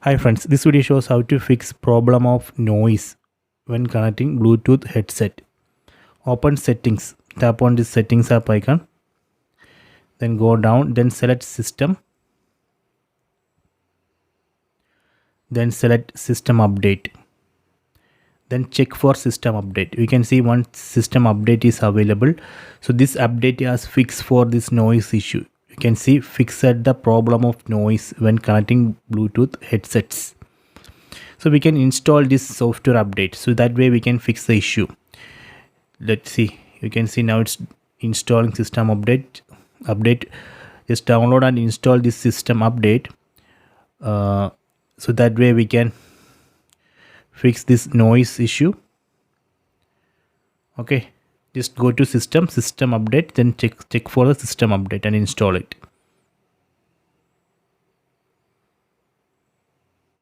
Hi friends, this video shows how to fix problem of noise when connecting Bluetooth headset. Open settings, tap on this settings app icon, then go down, then select system, then select system update, then check for system update. We can see one system update is available. So this update has fixed for this noise issue. You can see fixed the problem of noise when connecting Bluetooth headsets. So we can install this software update, so that way we can fix the issue. Let's see, you can see now it's installing system update. Just download and install this system update, so that way we can fix this noise issue. Okay, just go to system update, then check for the system update and install it.